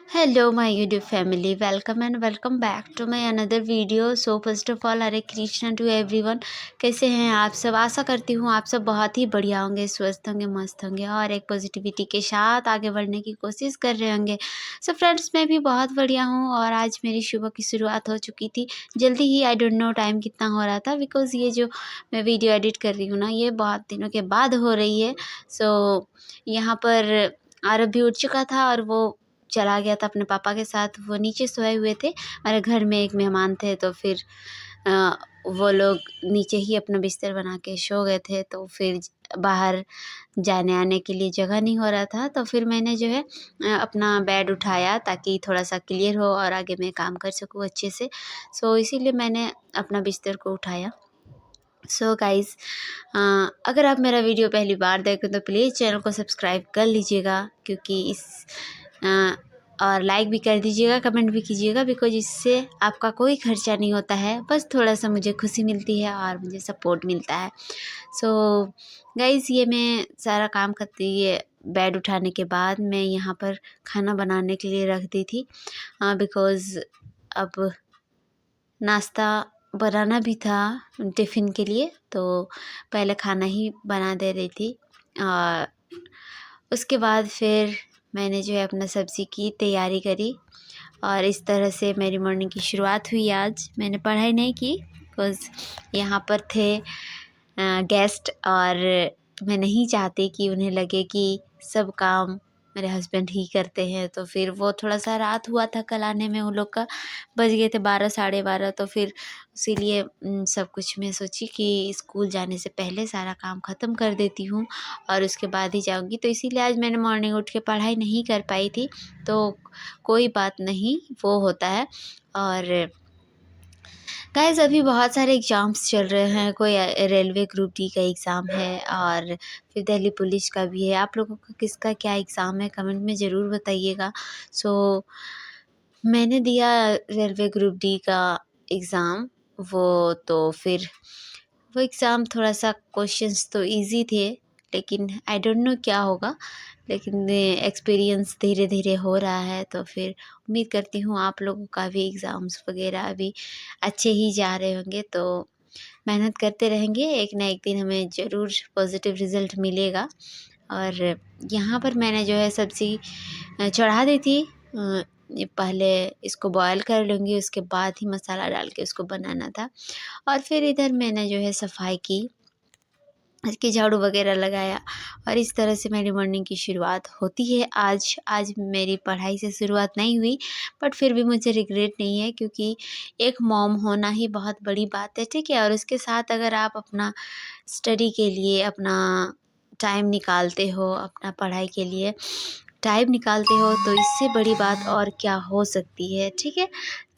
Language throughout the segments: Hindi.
Hello my YouTube family, welcome and welcome back to my another video. So first of all Hare Krishna to everyone. कैसे हैं आप सब? आशा करती हूँ आप सब बहुत ही बढ़िया होंगे, स्वस्थ होंगे, मस्त होंगे और एक पॉजिटिविटी के साथ आगे बढ़ने की कोशिश कर रहे होंगे। सो फ्रेंड्स, मैं भी बहुत बढ़िया हूँ और आज मेरी सुबह की शुरुआत हो चुकी थी जल्दी ही। आई डोंट नो टाइम कितना हो रहा था, बिकॉज़ ये जो मैं वीडियो एडिट कर रही हूँ ना, ये बहुत दिनों के बाद हो रही है। सो यहाँ पर आरव भी उठ चुका था और वो चला गया था अपने पापा के साथ। वो नीचे सोए हुए थे, हमारे घर में एक मेहमान थे, तो फिर वो लोग नीचे ही अपना बिस्तर बना के सो गए थे। तो फिर बाहर जाने आने के लिए जगह नहीं हो रहा था, तो फिर मैंने जो है अपना बेड उठाया ताकि थोड़ा सा क्लियर हो और आगे मैं काम कर सकूँ अच्छे से। सो इसीलिए मैंने अपना बिस्तर को उठाया। सो गाइज़, अगर आप मेरा वीडियो पहली बार देखें तो प्लीज़ चैनल को सब्सक्राइब कर लीजिएगा, क्योंकि और लाइक भी कर दीजिएगा, कमेंट भी कीजिएगा, बिकॉज इससे आपका कोई खर्चा नहीं होता है, बस थोड़ा सा मुझे खुशी मिलती है और मुझे सपोर्ट मिलता है। सो गाइज़, ये मैं सारा काम करती, ये बेड उठाने के बाद मैं यहाँ पर खाना बनाने के लिए रख दी थी, बिकॉज़ अब नाश्ता बनाना भी था टिफ़िन के लिए, तो पहले खाना ही बना दे रही थी। और उसके बाद फिर मैंने जो है अपना सब्ज़ी की तैयारी करी और इस तरह से मेरी मॉर्निंग की शुरुआत हुई। आज मैंने पढ़ाई नहीं की, बिकॉज़ यहाँ पर थे गेस्ट और मैं नहीं चाहती कि उन्हें लगे कि सब काम मेरे हस्बैंड ही करते हैं। तो फिर वो थोड़ा सा रात हुआ था कल आने में, उन लोग का बज गए थे 12 साढ़े 12। तो फिर इसीलिए सब कुछ मैं सोची कि स्कूल जाने से पहले सारा काम ख़त्म कर देती हूँ और उसके बाद ही जाऊँगी। तो इसीलिए आज मैंने मॉर्निंग उठ के पढ़ाई नहीं कर पाई थी, तो कोई बात नहीं, वो होता है। और गाइज़, अभी बहुत सारे एग्ज़ाम्स चल रहे हैं। कोई रेलवे ग्रुप डी का एग्ज़ाम है और फिर दिल्ली पुलिस का भी है। आप लोगों का किसका क्या एग्ज़ाम है, कमेंट में ज़रूर बताइएगा। सो मैंने दिया रेलवे ग्रुप डी का एग्ज़ाम, तो फिर वो एग्ज़ाम थोड़ा सा क्वेश्चंस तो इजी थे, लेकिन आई डोंट नो क्या होगा, लेकिन एक्सपीरियंस धीरे धीरे हो रहा है। तो फिर उम्मीद करती हूँ आप लोगों का भी एग्ज़ाम्स वगैरह अभी अच्छे ही जा रहे होंगे। तो मेहनत करते रहेंगे, एक ना एक दिन हमें ज़रूर पॉजिटिव रिज़ल्ट मिलेगा। और यहाँ पर मैंने जो है सब्ज़ी चढ़ा दी थी। ये पहले इसको बॉयल कर लूँगी, उसके बाद ही मसाला डाल के उसको बनाना था। और फिर इधर मैंने जो है सफाई की, इसकी झाड़ू वगैरह लगाया और इस तरह से मेरी मॉर्निंग की शुरुआत होती है। आज मेरी पढ़ाई से शुरुआत नहीं हुई, बट फिर भी मुझे रिग्रेट नहीं है, क्योंकि एक मॉम होना ही बहुत बड़ी बात है, ठीक है। और उसके साथ अगर आप अपना स्टडी के लिए अपना टाइम निकालते हो, अपना पढ़ाई के लिए टाइम निकालते हो, तो इससे बड़ी बात और क्या हो सकती है, ठीक है।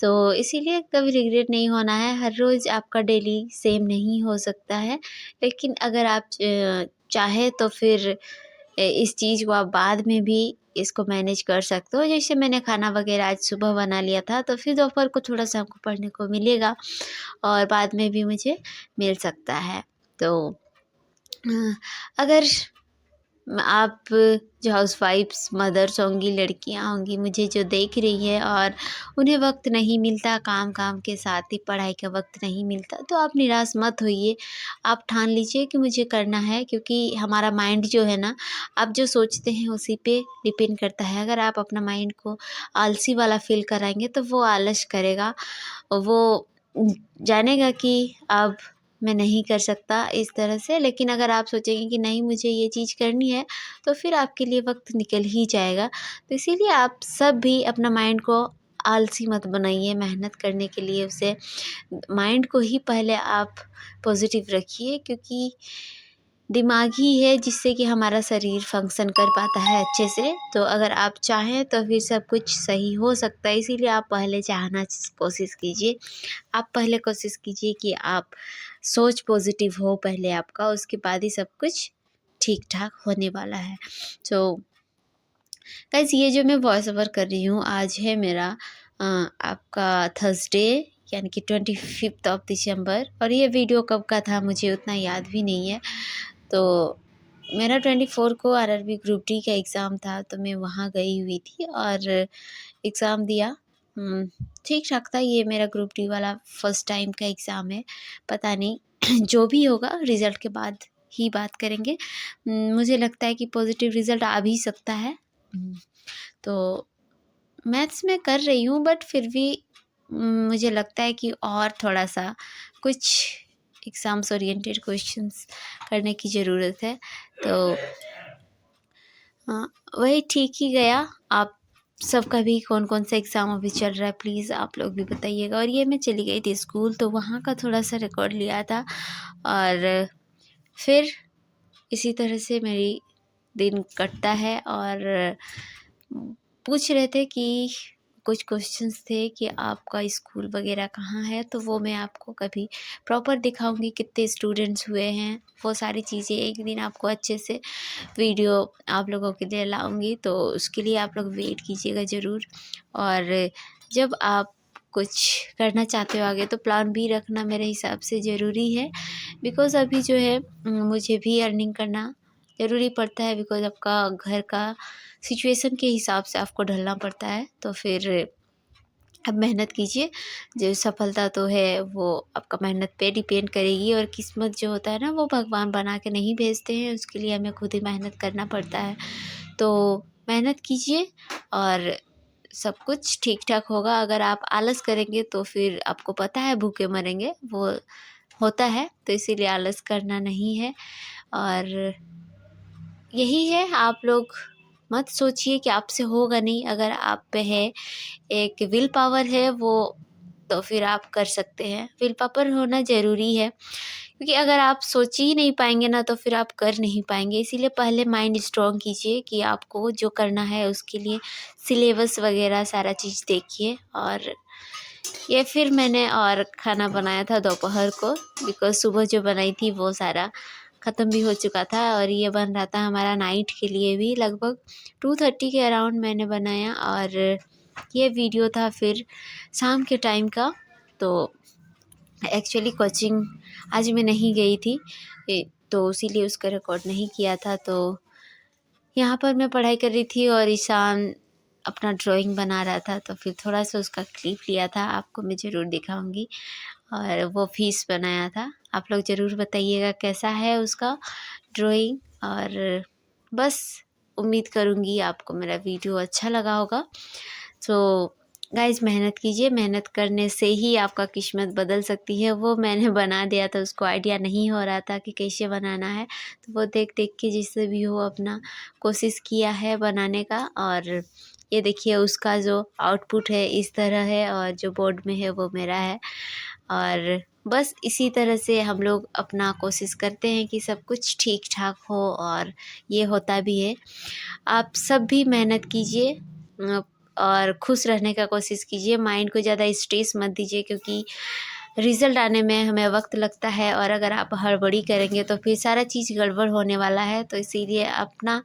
तो इसीलिए कभी रिग्रेट नहीं होना है। हर रोज़ आपका डेली सेम नहीं हो सकता है, लेकिन अगर आप चाहे तो फिर इस चीज़ को आप बाद में भी इसको मैनेज कर सकते हो। जैसे मैंने खाना वगैरह आज सुबह बना लिया था, तो फिर दोपहर को थोड़ा सा हमको पढ़ने को मिलेगा और बाद में भी मुझे मिल सकता है। तो अगर आप जो हाउसवाइफ्स मदर्स होंगी, लड़कियां होंगी, मुझे जो देख रही है और उन्हें वक्त नहीं मिलता, काम के साथ ही पढ़ाई का वक्त नहीं मिलता, तो आप निराश मत होइए। आप ठान लीजिए कि मुझे करना है, क्योंकि हमारा माइंड जो है ना, आप जो सोचते हैं उसी पे डिपेंड करता है। अगर आप अपना माइंड को आलसी वाला फील कराएंगे तो वो आलस करेगा, वो जानेगा कि अब मैं नहीं कर सकता इस तरह से। लेकिन अगर आप सोचेंगे कि नहीं, मुझे ये चीज़ करनी है, तो फिर आपके लिए वक्त निकल ही जाएगा। तो इसीलिए आप सब भी अपना माइंड को आलसी मत बनाइए, मेहनत करने के लिए उसे माइंड को ही पहले आप पॉजिटिव रखिए, क्योंकि दिमाग ही है जिससे कि हमारा शरीर फंक्शन कर पाता है अच्छे से। तो अगर आप चाहें तो फिर सब कुछ सही हो सकता है। इसीलिए आप पहले चाहना कोशिश कीजिए। आप पहले कोशिश कीजिए कि आप सोच पॉजिटिव हो पहले आपका, उसके बाद ही सब कुछ ठीक ठाक होने वाला है। सो गाइस, ये जो मैं वॉइस ओवर कर रही हूँ, आज है मेरा आपका थर्सडे, यानी कि 25 दिसंबर। और ये वीडियो कब का था मुझे उतना याद भी नहीं है। तो मेरा 24 को आरआरबी ग्रुप डी का एग्ज़ाम था, तो मैं वहाँ गई हुई थी और एग्ज़ाम दिया। ठीक ठाक था। ये मेरा ग्रुप डी वाला फर्स्ट टाइम का एग्ज़ाम है। पता नहीं जो भी होगा रिज़ल्ट के बाद ही बात करेंगे। मुझे लगता है कि पॉज़िटिव रिज़ल्ट आ भी सकता है। तो मैथ्स में कर रही हूँ, बट फिर भी मुझे लगता है कि और थोड़ा-सा कुछ एग्ज़ाम्स ओरिएंटेड क्वेश्चंस करने की ज़रूरत है। तो हाँ, वही ठीक ही गया। आप सबका भी कौन-कौन सा एग्ज़ाम अभी चल रहा है, प्लीज़ आप लोग भी बताइएगा। और ये मैं चली गई थी स्कूल, तो वहाँ का थोड़ा-सा रिकॉर्ड लिया था और फिर इसी तरह से मेरी दिन कटता है। और पूछ रहे थे कि कुछ क्वेश्चंस थे कि आपका स्कूल वगैरह कहाँ है, तो वो मैं आपको कभी प्रॉपर दिखाऊंगी, कितने स्टूडेंट्स हुए हैं, वो सारी चीज़ें एक दिन आपको अच्छे से वीडियो आप लोगों के लिए लाऊंगी। तो उसके लिए आप लोग वेट कीजिएगा ज़रूर। और जब आप कुछ करना चाहते हो आगे, तो प्लान भी रखना मेरे हिसाब से ज़रूरी है। बिकॉज़ अभी जो है मुझे भी अर्निंग करना ज़रूरी पड़ता है, बिकॉज़ आपका घर का सिचुएशन के हिसाब से आपको ढलना पड़ता है। तो फिर अब मेहनत कीजिए। जो सफलता तो है वो आपका मेहनत पे डिपेंड करेगी, और किस्मत जो होता है ना, वो भगवान बना के नहीं भेजते हैं, उसके लिए हमें खुद ही मेहनत करना पड़ता है। तो मेहनत कीजिए और सब कुछ ठीक ठाक होगा। अगर आप आलस करेंगे तो फिर आपको पता है भूखे मरेंगे, वो होता है। तो इसीलिए आलस करना नहीं है। और यही है, आप लोग मत सोचिए कि आपसे होगा नहीं। अगर आप पे है एक विल पावर है वो, तो फिर आप कर सकते हैं। विल पावर होना ज़रूरी है, क्योंकि अगर आप सोच ही नहीं पाएंगे ना, तो फिर आप कर नहीं पाएंगे। इसीलिए पहले माइंड स्ट्रॉन्ग कीजिए कि आपको जो करना है उसके लिए सिलेबस वगैरह सारा चीज़ देखिए। और ये फिर मैंने और खाना बनाया था दोपहर को, बिकॉज़ सुबह जो बनाई थी वो सारा ख़त्म भी हो चुका था। और ये बन रहा था हमारा नाइट के लिए भी। लगभग 2:30 के अराउंड मैंने बनाया। और ये वीडियो था फिर शाम के टाइम का। तो एक्चुअली कोचिंग आज मैं नहीं गई थी, तो इसीलिए उसका रिकॉर्ड नहीं किया था। तो यहाँ पर मैं पढ़ाई कर रही थी और ईशान अपना ड्राइंग बना रहा था, तो फिर थोड़ा सा उसका क्लिप लिया था, आपको मैं ज़रूर दिखाऊंगी। और वो फीस बनाया था। आप लोग ज़रूर बताइएगा कैसा है उसका ड्राइंग। और बस उम्मीद करूँगी आपको मेरा वीडियो अच्छा लगा होगा। तो गाइज़, मेहनत कीजिए। मेहनत करने से ही आपका किस्मत बदल सकती है। वो मैंने बना दिया था, उसको आइडिया नहीं हो रहा था कि कैसे बनाना है, तो वो देख देख के जिससे भी हो अपना कोशिश किया है बनाने का। और ये देखिए उसका जो आउटपुट है इस तरह है, और जो बोर्ड में है वो मेरा है। और बस इसी तरह से हम लोग अपना कोशिश करते हैं कि सब कुछ ठीक ठाक हो, और ये होता भी है। आप सब भी मेहनत कीजिए और खुश रहने का कोशिश कीजिए। माइंड को ज़्यादा स्ट्रेस मत दीजिए, क्योंकि रिज़ल्ट आने में हमें वक्त लगता है, और अगर आप हड़बड़ी करेंगे तो फिर सारा चीज़ गड़बड़ होने वाला है। तो इसीलिए अपना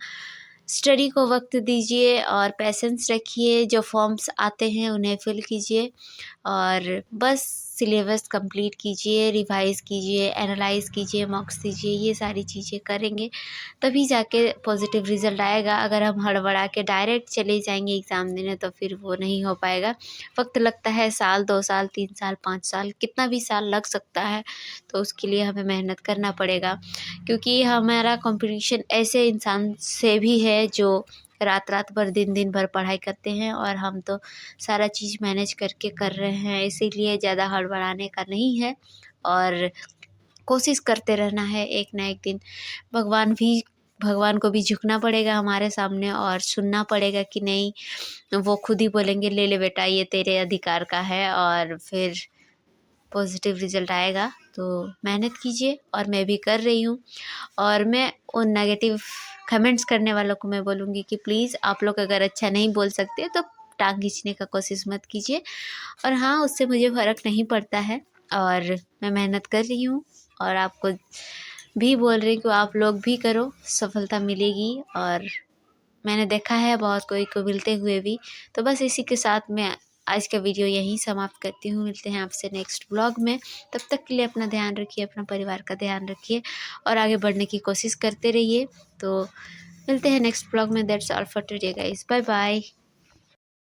स्टडी को वक्त दीजिए और पेशेंस रखिए। जो फॉर्म्स आते हैं उन्हें फिल कीजिए, और बस सिलेबस कंप्लीट कीजिए, रिवाइज़ कीजिए, एनालाइज़ कीजिए, मॉक्स दीजिए। ये सारी चीज़ें करेंगे तभी जाके पॉजिटिव रिज़ल्ट आएगा। अगर हम हड़बड़ा के डायरेक्ट चले जाएंगे एग्ज़ाम देने, तो फिर वो नहीं हो पाएगा। वक्त लगता है, साल 2 साल 3 साल 5 साल, कितना भी साल लग सकता है। तो उसके लिए हमें मेहनत करना पड़ेगा, क्योंकि हमारा कंपटीशन ऐसे इंसान से भी है जो रात रात भर दिन दिन भर पढ़ाई करते हैं, और हम तो सारा चीज़ मैनेज करके कर रहे हैं। इसीलिए ज़्यादा हड़बड़ाने का नहीं है, और कोशिश करते रहना है। एक ना एक दिन भगवान को भी झुकना पड़ेगा हमारे सामने, और सुनना पड़ेगा कि नहीं, वो खुद ही बोलेंगे ले ले बेटा ये तेरे अधिकार का है, और फिर पॉजिटिव रिज़ल्ट आएगा। तो मेहनत कीजिए, और मैं भी कर रही हूँ। और मैं उन नेगेटिव कमेंट्स करने वालों को मैं बोलूँगी कि प्लीज़ आप लोग अगर अच्छा नहीं बोल सकते तो टांग खींचने का कोशिश मत कीजिए। और हाँ, उससे मुझे फ़र्क नहीं पड़ता है, और मैं मेहनत कर रही हूँ, और आपको भी बोल रही हूँ कि आप लोग भी करो, सफलता मिलेगी। और मैंने देखा है बहुत कोई को मिलते हुए भी। तो बस इसी के साथ मैं आज का वीडियो यहीं समाप्त करती हूँ। मिलते हैं आपसे नेक्स्ट ब्लॉग में। तब तक के लिए अपना ध्यान रखिए, अपना परिवार का ध्यान रखिए और आगे बढ़ने की कोशिश करते रहिए। तो मिलते हैं नेक्स्ट ब्लॉग में। That's all for today guys, bye bye.